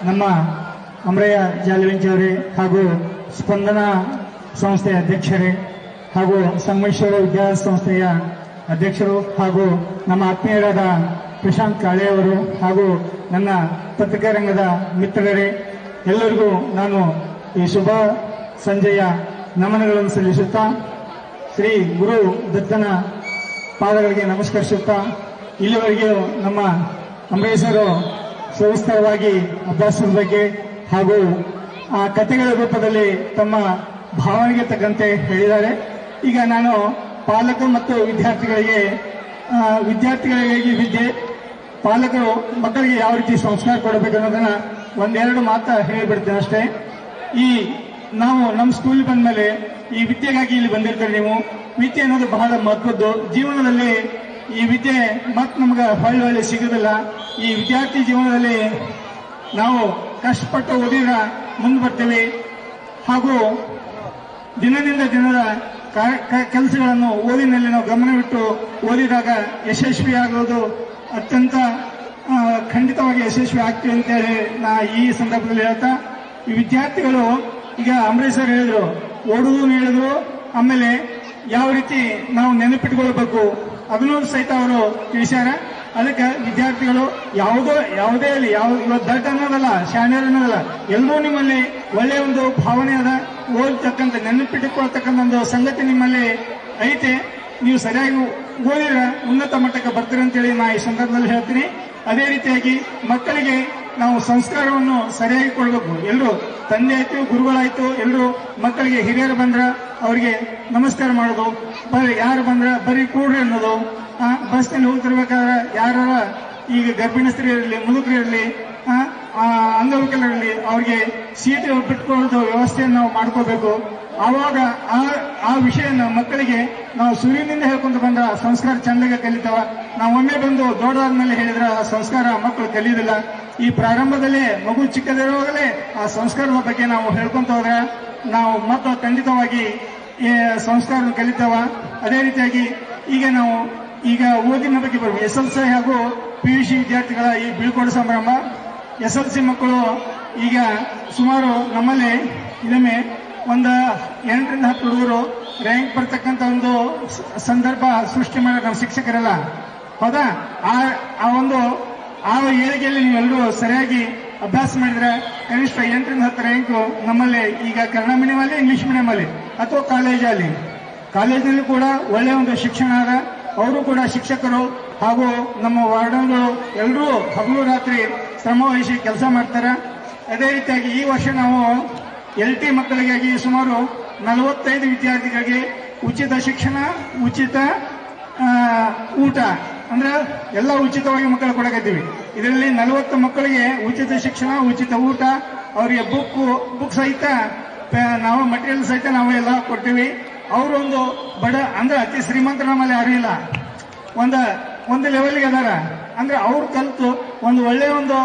ನಮ್ಮ ಅಮರಯ್ಯ ಜಾಲವೆಂಚಿಯವರೇ ಹಾಗೂ ಸ್ಪಂದನ ಸಂಸ್ಥೆಯ ಅಧ್ಯಕ್ಷರೇ ಹಾಗೂ ಸಂಗಮೇಶ್ವರ ವಿದ್ಯಾಸಂಸ್ಥೆಯ ಅಧ್ಯಕ್ಷರು ಹಾಗೂ ನಮ್ಮ ಆತ್ಮೀಯರಾದ ಪ್ರಶಾಂತ್ ಕಾಳೆಯವರು ಹಾಗೂ ನನ್ನ ಪತ್ರಿಕಾ ರಂಗದ ಮಿತ್ರರೇ, ಎಲ್ಲರಿಗೂ ನಾನು ಈ ಶುಭ ಸಂಜೆಯ ನಮನಗಳನ್ನು ಸಲ್ಲಿಸುತ್ತಾ ಶ್ರೀ ಗುರು ದತ್ತನ ಪಾದಗಳಿಗೆ ನಮಸ್ಕರಿಸುತ್ತಾ ಇಲ್ಲಿವರೆಗೆ ನಮ್ಮ ಅಂಬರೀಷರು ಸವಿಸ್ತರವಾಗಿ ಅಭ್ಯಾಸದ ಬಗ್ಗೆ ಹಾಗೂ ಆ ಕಥೆಗಳ ರೂಪದಲ್ಲಿ ತಮ್ಮ ಭಾವನೆಗೆ ತಕ್ಕಂತೆ ಹೇಳಿದ್ದಾರೆ. ಈಗ ನಾನು ಪಾಲಕರು ಮತ್ತು ವಿದ್ಯಾರ್ಥಿಗಳಿಗೆ ವಿದ್ಯೆ, ಪಾಲಕರು ಮಕ್ಕಳಿಗೆ ಯಾವ ರೀತಿ ಸಂಸ್ಕಾರ ಕೊಡಬೇಕು ಅನ್ನೋದನ್ನ ಒಂದೆರಡು ಮಾತು ಹೇಳಿಬಿಡ್ತೇನೆ ಅಷ್ಟೇ. ನಾವು ನಮ್ಮ ಸ್ಕೂಲ್ ಬಂದ ಮೇಲೆ ಈ ವಿದ್ಯೆಗಾಗಿ ಇಲ್ಲಿ ಬಂದಿರ್ತಾರೆ. ನೀವು ವಿದ್ಯೆ ಅನ್ನೋದು ಬಹಳ ಮಹತ್ವದ್ದು. ಜೀವನದಲ್ಲಿ ಈ ವಿದ್ಯೆ ಮತ್ತೆ ನಮ್ಗೆ ಹೊಳ್ಳಿ ಸಿಗೋದಿಲ್ಲ. ಈ ವಿದ್ಯಾರ್ಥಿ ಜೀವನದಲ್ಲಿ ನಾವು ಕಷ್ಟಪಟ್ಟು ಓದಿದ ಮುಂದೆ ಬರ್ತೀವಿ ಹಾಗೂ ದಿನದಿಂದ ದಿನದ ಕೆಲಸಗಳನ್ನು ಓದಿನಲ್ಲಿ ನಾವು ಗಮನವಿಟ್ಟು ಓದಿದಾಗ ಯಶಸ್ವಿಯಾಗೋದು ಅತ್ಯಂತ ಖಂಡಿತವಾಗಿ ಯಶಸ್ವಿ ಆಗ್ತೀವಿ ಅಂತೇಳಿ ನಾ ಈ ಸಂದರ್ಭದಲ್ಲಿ ಹೇಳ್ತಾ, ಈ ವಿದ್ಯಾರ್ಥಿಗಳು ಈಗ ಅಂಬರೀಷ್ ಸರ್ ಹೇಳಿದ್ರು, ಓಡುವುದು ಹೇಳಿದ್ರು, ಆಮೇಲೆ ಯಾವ ರೀತಿ ನಾವು ನೆನಪಿಟ್ಕೊಳ್ಬೇಕು ಅದನ್ನೂ ಸಹಿತ ಅವರು ತಿಳಿಸ್ಯಾರ. ಅದಕ್ಕೆ ವಿದ್ಯಾರ್ಥಿಗಳು ಯಾವುದೇ ಅಲ್ಲಿ ಇವತ್ತು ದಡ್ಡ ಅನ್ನೋದಲ್ಲ, ಶಾಣ್ಯರ್ ಅನ್ನೋದಲ್ಲ, ಎಲ್ಲರೂ ನಿಮ್ಮಲ್ಲಿ ಒಳ್ಳೆಯ ಒಂದು ಭಾವನೆ ಅದ, ಓದ್ತಕ್ಕಂಥ ನೆನಪಿಟ್ಟುಕೊಳ್ತಕ್ಕಂಥ ಒಂದು ಸಂಗತಿ ನಿಮ್ಮಲ್ಲಿ ಐತೆ. ನೀವು ಸರಿಯಾಗಿ ಓದಿದ್ರೆ ಉನ್ನತ ಮಟ್ಟಕ್ಕೆ ಬರ್ತೀರಿ ಅಂತೇಳಿ ನಾ ಈ ಸಂದರ್ಭದಲ್ಲಿ ಹೇಳ್ತೀನಿ. ಅದೇ ರೀತಿಯಾಗಿ ಮಕ್ಕಳಿಗೆ ನಾವು ಸಂಸ್ಕಾರವನ್ನು ಸರಿಯಾಗಿ ಕೊಡಬೇಕು. ಎಲ್ಲರೂ ತಂದೆ ಆಯ್ತು, ಗುರುಗಳಾಯ್ತು, ಎಲ್ಲರೂ ಮಕ್ಕಳಿಗೆ ಹಿರಿಯರು ಬಂದ್ರ ಅವರಿಗೆ ನಮಸ್ಕಾರ ಮಾಡೋದು, ಯಾರು ಬಂದ್ರ ಬರೀ ಕೂಡ್ರಿ ಅನ್ನೋದು, ಬಸ್ನಲ್ಲಿ ಹೋಗ್ತಿರ್ಬೇಕಾದ್ರೆ ಯಾರ ಈಗ ಗರ್ಭಿಣಿ ಸ್ತ್ರೀ ಇರಲಿ, ಮುದುಕರು ಇರಲಿ, ಅಂಗವಿಕಲರಲ್ಲಿ ಅವ್ರಿಗೆ ಸೀಟ್ ಬಿಟ್ಕೊಳ್ಳೋದು ವ್ಯವಸ್ಥೆಯನ್ನು ನಾವು ಮಾಡ್ಕೋಬೇಕು. ಆವಾಗ ಆ ವಿಷಯನ ಮಕ್ಕಳಿಗೆ ನಾವು ಸೂರ್ಯನಿಂದ ಹೇಳ್ಕೊಂತ ಬಂದ್ರ ಸಂಸ್ಕಾರ ಚಂದಗೆ ಕಲಿತಾವ. ನಾವು ಒಮ್ಮೆ ಬಂದು ದೊಡ್ಡದಾದ್ಮೇಲೆ ಹೇಳಿದ್ರೆ ಆ ಸಂಸ್ಕಾರ ಮಕ್ಕಳು ಕಲಿಯೋದಿಲ್ಲ. ಈ ಪ್ರಾರಂಭದಲ್ಲೇ ಮಗು ಚಿಕ್ಕದಿರುವಾಗಲೇ ಆ ಸಂಸ್ಕಾರದ ಬಗ್ಗೆ ನಾವು ಹೇಳ್ಕೊಂತ ಹೋದ್ರೆ ನಾವು ಮಕ್ಕಳು ಖಂಡಿತವಾಗಿ ಸಂಸ್ಕಾರ ಕಲಿತಾವ. ಅದೇ ರೀತಿಯಾಗಿ ಈಗ ಓದಿನ ಬಗ್ಗೆ ಬರ್ಬೋದು. SLC ಹಾಗೂ PUC ವಿದ್ಯಾರ್ಥಿಗಳ ಈ ಬೀಳ್ಕೊಡು ಸಂಭ್ರಮ. SLC ಮಕ್ಕಳು ಈಗ ಸುಮಾರು ನಮ್ಮಲ್ಲಿ ಇದೊಮ್ಮೆ ಒಂದು 8ರಿಂದ 10 ಹುಡುಗರು ರ್ಯಾಂಕ್ ಬರ್ತಕ್ಕಂಥ ಒಂದು ಸಂದರ್ಭ ಸೃಷ್ಟಿ ಮಾಡಿದ ನಮ್ಮ ಶಿಕ್ಷಕರೆಲ್ಲ. ಹೌದಾ? ಆ ಏಳಿಗೆಯಲ್ಲಿ ನೀವೆಲ್ಲರೂ ಸರಿಯಾಗಿ ಅಭ್ಯಾಸ ಮಾಡಿದ್ರೆ ಕನಿಷ್ಠ 8ರಿಂದ 10 ರ್ಯಾಂಕು ನಮ್ಮಲ್ಲಿ ಈಗ ಕನ್ನಡ ಮೀಡಿಯಂ ಅಲ್ಲಿ, ಇಂಗ್ಲಿಷ್ ಮೀಡಿಯಂ ಅಲ್ಲಿ ಅಥವಾ ಕಾಲೇಜಿನಲ್ಲಿ ಕೂಡ ಒಳ್ಳೆಯ ಒಂದು ಶಿಕ್ಷಣ ಅದ. ಅವರು ಕೂಡ ಶಿಕ್ಷಕರು ಹಾಗೂ ನಮ್ಮ ವಾರ್ಡನ್ಗಳು ಎಲ್ಲರೂ ಹಗಲು ರಾತ್ರಿ ಶ್ರಮ ವಹಿಸಿ ಕೆಲಸ ಮಾಡ್ತಾರೆ. ಅದೇ ರೀತಿಯಾಗಿ ಈ ವರ್ಷ ನಾವು LT ಮಕ್ಕಳಿಗಾಗಿ ಸುಮಾರು 45 ವಿದ್ಯಾರ್ಥಿಗಳಿಗೆ ಉಚಿತ ಶಿಕ್ಷಣ, ಉಚಿತ ಊಟ, ಅಂದ್ರೆ ಎಲ್ಲ ಉಚಿತವಾಗಿ ಮಕ್ಕಳು ಕೊಡಕತ್ತೀವಿ. ಇದರಲ್ಲಿ 40 ಮಕ್ಕಳಿಗೆ ಉಚಿತ ಶಿಕ್ಷಣ, ಉಚಿತ ಊಟ, ಅವರಿಗೆ ಬುಕ್ ಸಹಿತ ನಾವು ಮಟೀರಿಯಲ್ ಸಹಿತ ನಾವು ಎಲ್ಲ ಕೊಡ್ತೀವಿ. ಅವರೊಂದು ಅಂದ್ರೆ ಅತಿ ಶ್ರೀಮಂತರ ನಮ್ಮಲ್ಲಿ ಯಾರು ಇಲ್ಲ, ಒಂದು ಲೆವೆಲ್ಗೆ ಅದಾರ. ಅಂದ್ರೆ ಅವ್ರು ಕಲಿತು ಒಂದು ಒಳ್ಳೆಯ ಒಂದು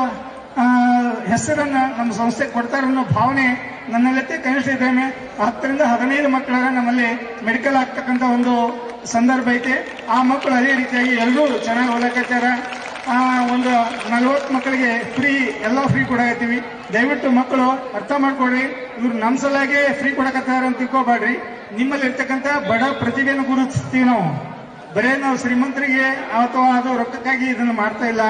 ಹೆಸರನ್ನ ನಮ್ಮ ಸಂಸ್ಥೆಗೆ ಕೊಡ್ತಾರ ಅನ್ನೋ ಭಾವನೆ ನನ್ನಲ್ಲತ್ತೆ. ಕನಿಷ್ಠ ಇದ್ದೇನೆ 10ರಿಂದ 15 ಮಕ್ಕಳ ನಮ್ಮಲ್ಲಿ ಮೆಡಿಕಲ್ ಆಗ್ತಕ್ಕಂಥ ಒಂದು ಸಂದರ್ಭ ಐತೆ. ಆ ಮಕ್ಕಳು ಅದೇ ರೀತಿಯಾಗಿ ಎಲ್ಲರೂ ಚೆನ್ನಾಗಿ ಓದಕತ್ತಾರ. ಒಂದು 40 ಮಕ್ಕಳಿಗೆ ಎಲ್ಲ ಫ್ರೀ ಕೊಡಕತ್ತೀವಿ. ದಯವಿಟ್ಟು ಮಕ್ಕಳು ಅರ್ಥ ಮಾಡ್ಕೊಡ್ರಿ, ಇವ್ರು ನಮ್ಮ ಸಲಾಗೆ ಫ್ರೀ ಕೊಡಕತ್ತಾರ ಅಂತ ತಿಳ್ಕೊಬೇಡ್ರಿ. ನಿಮ್ಮಲ್ಲಿ ಇರ್ತಕ್ಕಂಥ ಬಡ ಪ್ರತಿಭೆಯನ್ನು ಗುರುತಿಸ್ತೀವಿ ನಾವು. ಬರೇ ನಾವು ಶ್ರೀಮಂತರಿಗೆ ಅಥವಾ ಅದು ರೊಕ್ಕಕ್ಕಾಗಿ ಇದನ್ನು ಮಾಡ್ತಾ ಇಲ್ಲ,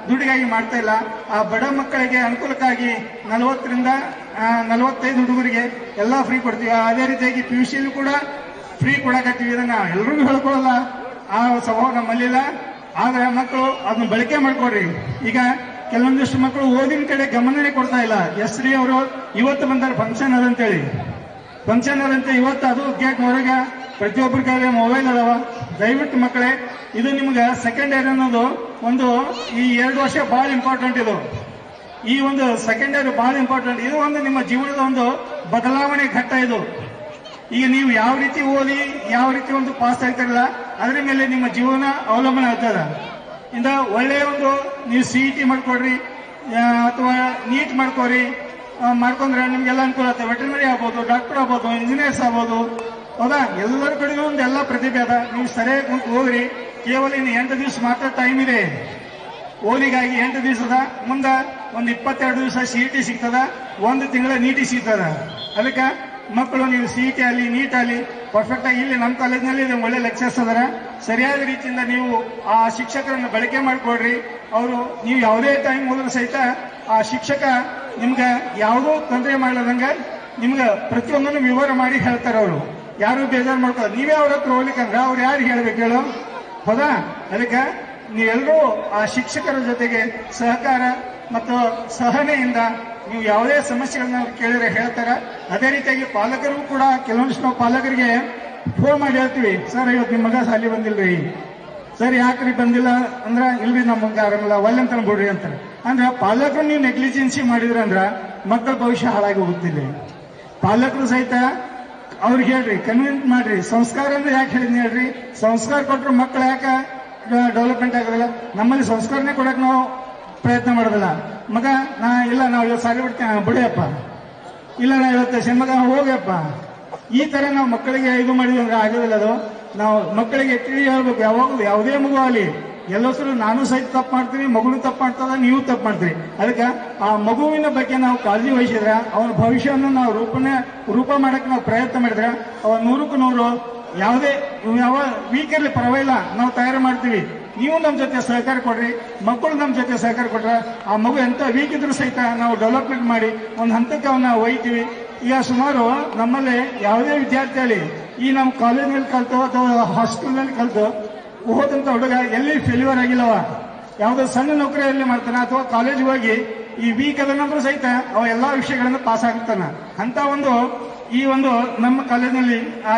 ದುಡ್ಡಿಗಾಗಿ ಮಾಡ್ತಾ ಇಲ್ಲ. ಆ ಬಡ ಮಕ್ಕಳಿಗೆ ಅನುಕೂಲಕ್ಕಾಗಿ 40ರಿಂದ 45 ಹುಡುಗರಿಗೆ ಎಲ್ಲ ಫ್ರೀ ಕೊಡ್ತೀವಿ. ಅದೇ ರೀತಿಯಾಗಿ PUC ಕೂಡ ಫ್ರೀ ಕೊಡಕತ್ತೀವಿ. ಇದನ್ನ ಎಲ್ರಿಗೂ ಹೇಳ್ಕೊಳ್ಳಲ್ಲ, ಆ ಸ್ವಭಾವ ನಮ್ಮಲ್ಲಿಲ್ಲ. ಆದ್ರೆ ಮಕ್ಕಳು ಅದನ್ನ ಬಳಕೆ ಮಾಡ್ಕೊಡ್ರಿ. ಈಗ ಕೆಲವೊಂದಿಷ್ಟು ಮಕ್ಕಳು ಓದಿನ ಕಡೆ ಗಮನನೇ ಕೊಡ್ತಾ ಇಲ್ಲ. SRE ಅವರು ಇವತ್ತು ಬಂದಾರ ಫಂಕ್ಷನ್ ಅದಂತೇಳಿ, ಇವತ್ತು ಅದು ಗೇಟ್ ಹೊರಗೆ ಪ್ರತಿಯೊಬ್ಬರ ಕಡೆ ಮೊಬೈಲ್ ಅದಾವ. ದಯವಿಟ್ಟು ಮಕ್ಕಳೇ, ಇದು ನಿಮ್ಗೆ ಸೆಕೆಂಡ್ ಇಯರ್ ಅನ್ನೋದು ಈ 2 ವರ್ಷ ಬಹಳ ಇಂಪಾರ್ಟೆಂಟ್. ಈ ಒಂದು ಸೆಕೆಂಡ್ ಇಯರ್ ಬಹಳ ಇಂಪಾರ್ಟೆಂಟ್. ಇದು ನಿಮ್ಮ ಜೀವನದ ಒಂದು ಬದಲಾವಣೆ ಘಟ್ಟ. ಇದು ಈಗ ನೀವು ಯಾವ ರೀತಿ ಓದಿ ಯಾವ ರೀತಿ ಪಾಸ್ ಆಗ್ತಿರಲ್ಲ ಅದ್ರ ಮೇಲೆ ನಿಮ್ಮ ಜೀವನ ಅವಲಂಬನೆ ಆಗ್ತದ. ಒಳ್ಳೆಯ ನೀವು CET ಮಾಡ್ಕೊಡ್ರಿ ಅಥವಾ ನೀಟ್ ಮಾಡ್ಕೊಂಡ್ರೆ ನಿಮ್ಗೆಲ್ಲ ಅನುಕೂಲ ಆಗ್ತದೆ. ವೆಟರ್ನರಿ ಆಗ್ಬೋದು, ಡಾಕ್ಟರ್ ಆಗ್ಬೋದು, ಇಂಜಿನಿಯರ್ಸ್ ಆಗ್ಬೋದು. ಹೌದಾ? ಎಲ್ಲರ ಕಡೆಗೂ ಎಲ್ಲ ಪ್ರತಿಭೆ ಅದ. ನೀವು ಸರಿಯಾಗಿ ಕುಂತು ಹೋಗ್ರಿ. ಕೇವಲ ಇನ್ನು 8 ದಿವಸ ಮಾತ್ರ ಟೈಮ್ ಇದೆ. ಓದಿಗಾಗಿ 8 ದಿವಸದ ಮುಂದೆ ಒಂದು 22 ದಿವಸ CET ಸಿಗ್ತದ, 1 ತಿಂಗಳ ನೀಟಿ ಸಿಗ್ತದ. ಅದಕ್ಕೆ ಮಕ್ಕಳು ನೀವು CET ಅಲ್ಲಿ ನೀಟ್ ಅಲ್ಲಿ ಪರ್ಫೆಕ್ಟ್ ಆಗಿ ಇಲ್ಲಿ ನಮ್ಮ ಕಾಲೇಜ್ನಲ್ಲಿ ಒಳ್ಳೆ ಲೆಕ್ಚರ್ಸ್ ಅದರ, ಸರಿಯಾದ ರೀತಿಯಿಂದ ನೀವು ಆ ಶಿಕ್ಷಕರನ್ನು ಬಳಕೆ ಮಾಡಿಕೊಡ್ರಿ. ಅವರು ನೀವು ಯಾವುದೇ ಟೈಮ್ ಹೋದ್ರೂ ಸಹಿತ ಆ ಶಿಕ್ಷಕ ನಿಮ್ಗೆ ಯಾವುದೋ ತೊಂದರೆ ಮಾಡದಂಗ ನಿಮ್ಗೆ ಪ್ರತಿಯೊಂದನ್ನು ವಿವರ ಮಾಡಿ ಹೇಳ್ತಾರೆ. ಅವರು ಯಾರು ಬೇಜಾರು ಮಾಡ್ಕೊಳ್ಳೋದು, ನೀವೇ ಅವ್ರ ಹತ್ರ ಹೋಗ್ಲಿಕ್ಕಂದ್ರ ಅವ್ರು ಯಾರು ಹೇಳ್ಬೇಕು ಹೇಳು, ಹೌದಾ? ಅದಕ್ಕೆ ನೀವೆಲ್ಲರೂ ಆ ಶಿಕ್ಷಕರ ಜೊತೆಗೆ ಸಹಕಾರ ಮತ್ತು ಸಹನೆಯಿಂದ ನೀವು ಯಾವುದೇ ಸಮಸ್ಯೆಗಳನ್ನ ಕೇಳಿದ್ರೆ ಹೇಳ್ತಾರೆ. ಅದೇ ರೀತಿಯಾಗಿ ಪಾಲಕರು ಕೂಡ ಕೆಲವೊಂದಿಷ್ಟು ನಾವು ಪಾಲಕರಿಗೆ ಫೋನ್ ಮಾಡಿ ಹೇಳ್ತೀವಿ, ಸರ್ ಇವತ್ತು ನಿಮ್ಮ ಮಗ ಸಾಲಿ ಬಂದಿಲ್ರಿ, ಸರ್ ಯಾಕ್ರಿ ಬಂದಿಲ್ಲ ಅಂದ್ರ ಇಲ್ರಿ ನಮ್ಮ ಮಗ ಆರಾಮಿಲ್ಲ ಒಳ್ಳೆ ಅಂತ ಬಿಡ್ರಿ ಅಂತಾರೆ. ಅಂದ್ರೆ ಪಾಲಕರು ನೀವು ನೆಗ್ಲಿಜೆನ್ಸಿ ಮಾಡಿದ್ರಂದ್ರ ಮಕ್ಕಳ ಭವಿಷ್ಯ ಹಾಳಾಗಿ ಹೋಗುತ್ತಿಲ್ಲ. ಪಾಲಕರು ಸಹಿತ ಅವ್ರಿಗೆ ಹೇಳ್ರಿ, ಕನ್ವಿನ್ಸ್ ಮಾಡ್ರಿ. ಸಂಸ್ಕಾರ ಅಂದ್ರೆ ಯಾಕೆ ಹೇಳಿದ್ನಿ ಹೇಳ್ರಿ, ಸಂಸ್ಕಾರ ಕೊಟ್ಟರು ಮಕ್ಕಳು ಯಾಕೆ ಡೆವಲಪ್ಮೆಂಟ್ ಆಗೋದಿಲ್ಲ? ನಮ್ಮಲ್ಲಿ ಸಂಸ್ಕಾರನೇ ಕೊಡಕ್ ನಾವು ಪ್ರಯತ್ನ ಮಾಡೋದಿಲ್ಲ. ಮಗ ಇಲ್ಲ ನಾವು ಇವತ್ತು ಸಾರಿ ಬಿಡ್ತೇನೆ ಬಿಡಿಯಪ್ಪ, ಇಲ್ಲ ನಾ ಇವತ್ತು ಮಗ ಹೋಗಪ್ಪ, ಈ ತರ ನಾವು ಮಕ್ಕಳಿಗೆ ಇದು ಮಾಡಿದ್ವಿ ಅಂದ್ರೆ ಆಗೋದಿಲ್ಲ. ಅದು ನಾವು ಮಕ್ಕಳಿಗೆ ತಿಳಿ ಹೇಳ್ಬೇಕು. ಯಾವಾಗಲೂ ಯಾವುದೇ ಮಗು ಆಗಲಿ ಎಲ್ಲರೂ ನಾನು ಸಹಿತ ತಪ್ಪು ಮಾಡ್ತೀನಿ, ಮಗುನು ತಪ್ಪು ಮಾಡ್ತದ, ನೀವು ತಪ್ಪು ಮಾಡ್ತೀರಿ. ಅದಕ್ಕೆ ಆ ಮಗುವಿನ ಬಗ್ಗೆ ನಾವು ಕಾಳಜಿ ವಹಿಸಿದ್ರೆ ಅವನ ಭವಿಷ್ಯವನ್ನು ನಾವು ರೂಪ ಮಾಡಕ್ಕೆ ನಾವು ಪ್ರಯತ್ನ ಮಾಡಿದ್ರೆ ಅವ 100ಕ್ಕೆ 100 ಯಾವುದೇ ಯಾವ ವೀಕ್ ಇರಲಿ ಪರವಾಗಿಲ್ಲ, ನಾವು ತಯಾರು ಮಾಡ್ತೀವಿ. ನೀವು ನಮ್ಮ ಜೊತೆ ಸಹಕಾರ ಕೊಡ್ರಿ, ಮಕ್ಕಳು ನಮ್ಮ ಜೊತೆ ಸಹಕಾರ ಕೊಟ್ರೆ ಆ ಮಗು ಎಂತ ವೀಕ್ ಇದ್ರೂ ಸಹಿತ ನಾವು ಡೆವಲಪ್ಮೆಂಟ್ ಮಾಡಿ ಒಂದು ಹಂತಕ್ಕೆ ಅವನ್ನ ಒಯ್ತೀವಿ. ಈಗ ಸುಮಾರು ನಮ್ಮಲ್ಲಿ ಯಾವುದೇ ವಿದ್ಯಾರ್ಥಿ ಆಗಲಿ ಈ ನಮ್ಮ ಕಾಲೇಜ್ನಲ್ಲಿ ಕಲ್ತು ಅಥವಾ ಹಾಸ್ಟೆಲ್ನಲ್ಲಿ ಕಲ್ತು ಹೋದಂತ ಹುಡುಗ ಎಲ್ಲಿ ಫೇಲ್ಯೂರ್ ಆಗಿಲ್ಲವ, ಯಾವುದೋ ಸಣ್ಣ ನೌಕರಿಯಲ್ಲಿ ಮಾಡ್ತಾನೆ ಅಥವಾ ಕಾಲೇಜ್ ಹೋಗಿ ಈ ವೀಕ್ ಅದನ್ನಂದ್ರೂ ಸಹಿತ ಅವ ಎಲ್ಲಾ ವಿಷಯಗಳನ್ನು ಪಾಸ್ ಆಗ್ತಾನ. ಅಂತ ಈ ಒಂದು ನಮ್ಮ ಕಾಲೇಜಿನಲ್ಲಿ ಆ